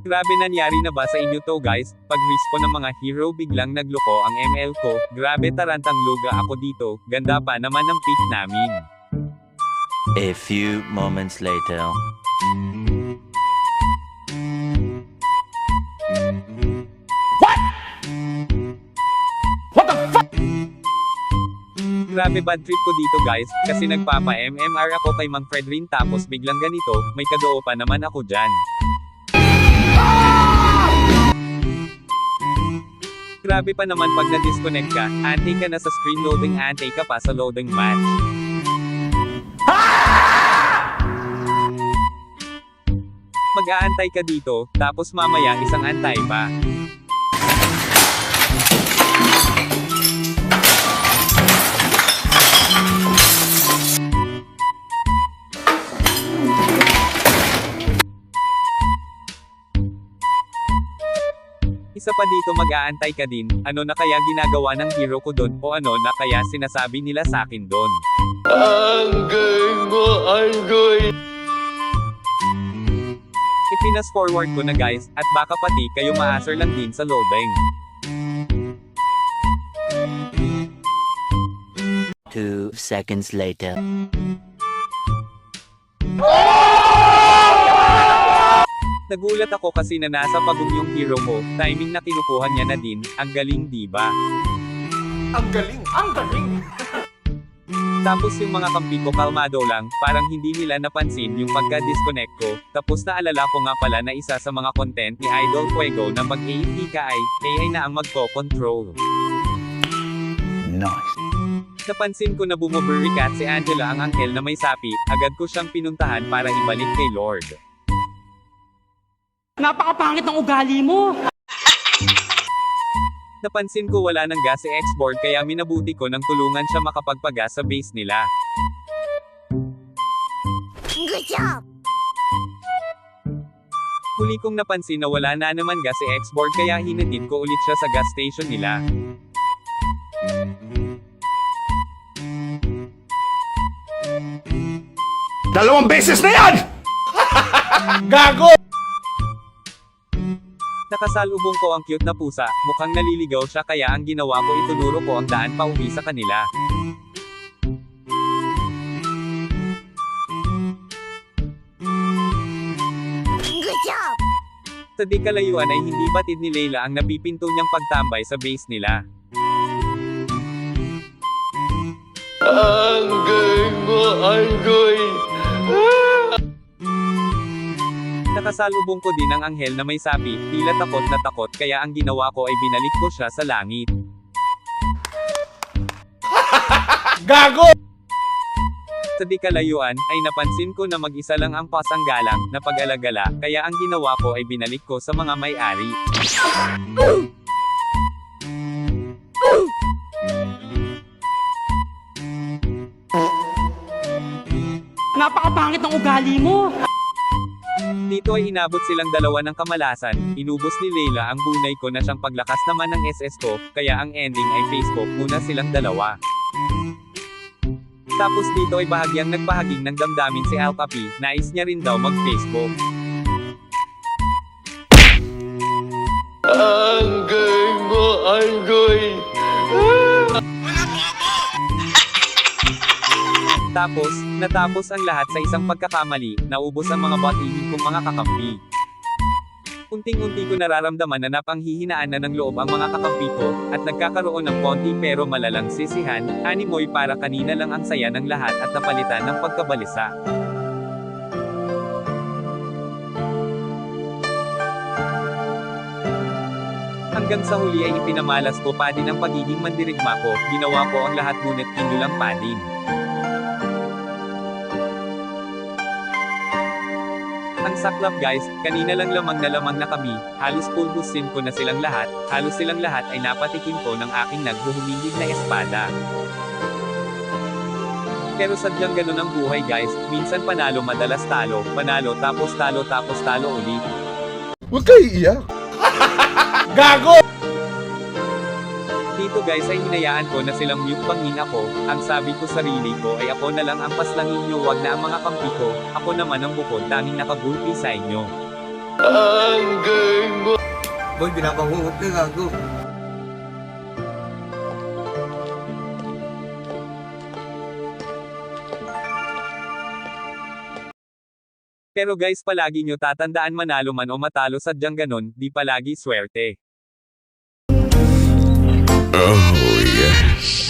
Grabe, nangyari na ba sa inyo to guys? Pag respawn ng mga hero biglang nagloko ang ML ko, grabe tarantang luga ako dito, ganda pa naman ang pick namin. A few moments later. Grabe, bad trip ko dito guys, kasi nagpapa-MMR ako kay Mang Fredrin tapos biglang ganito, may kadoo pa naman ako dyan. Grabe pa naman pag na-disconnect ka, antay ka na sa screen loading, antay ka pa sa loading match. Mag-aantay ka dito, tapos mamaya isang antay pa. Isa pa dito, mag-aantay ka din, ano na kaya ginagawa ng hero ko doon, o ano na kaya sinasabi nila sa akin doon. Ipinas forward ko na guys, at baka pati kayo maasar lang din sa loading. 2 seconds later. Nagulat ako kasi na nasa pagong yung hero ko, timing na kinukuha niya na din, ang galing diba? Ang galing! Ang galing! Tapos yung mga kampi ko kalmado lang, parang hindi nila napansin yung pagka-disconnect ko, tapos naalala ko nga pala na isa sa mga content ni Idol Fuego na pag AFK ka ay, AI na ang magko-control. Nice. Napansin ko na bumuburikat si Angela ang anghel na may sapi, agad ko siyang pinuntahan para ibalik kay Lord. Napakapangit ng ugali mo! Napansin ko wala ng gas si X-Board kaya minabuti ko nang tulungan siya makapagpagas sa base nila. Good job! Huli kong napansin na wala na naman gas si X-Board kaya hinatid ko ulit siya sa gas station nila. Dalawang beses na yan! Gago! Nakasalubong ko ang cute na pusa, mukhang naliligaw siya kaya ang ginawa ko itunuro ko ang daan pauwi sa kanila. Good job! Sa di kalayuan ay hindi batid ni Layla ang napipinto niyang pagtambay sa base nila. Ang galing mo, Anggoy! Nakasalubong ko din ang anghel na may sapi, tila takot na takot kaya ang ginawa ko ay binalik ko siya sa langit. Gago! Sa di kalayuan, ay napansin ko na mag-isa lang ang pasanggalang, na pag-alagala, kaya ang ginawa ko ay binalik ko sa mga may-ari. Napakapangit ng ugali mo! Dito ay inabot silang dalawa ng kamalasan, inubos ni Layla ang bunay ko na siyang paglakas naman ng SS ko, kaya ang ending ay Facebook muna silang dalawa. Tapos dito ay bahagyang nagpahaging ng damdamin si Alpapi, nais niya rin daw mag-Facebook. Ang galing mo, Anggoy! Tapos, natapos ang lahat sa isang pagkakamali, naubos ang mga batihin kong mga kakampi. Unting-unti ko nararamdaman na napanghihinaan na ng loob ang mga kakampi ko, at nagkakaroon ng konti pero malalang sisihan, animoy para kanina lang ang saya ng lahat at napalitan ng pagkabalisa. Hanggang sa huli ay ipinamalas ko pa din ang pagiging mandirigma ko, ginawa ko ang lahat ngunit inulang pa din. Ang saklap guys, kanina lang lamang na kami, halos pulbusin ko na silang lahat, halos silang lahat ay napatikim ko ng aking naghuhumindig na espada. Pero sadyang ganun ang buhay guys, minsan panalo madalas talo, panalo tapos talo ulit. Huwag kayo iiyak! Gago! Dito guys ay hinayaan ko na silang mukbangin ako, ang sabi ko sarili ko ay ako na lang ang paslangin nyo, wag na ang mga kampi ko, ako naman ang bukod tanging nakagulpi sa inyo. Ang galing mo. Boy, binabangungot ka, gago. Pero guys, palagi nyo tatandaan, manalo man o matalo sadyang ganon, di palagi swerte. Oh, yes.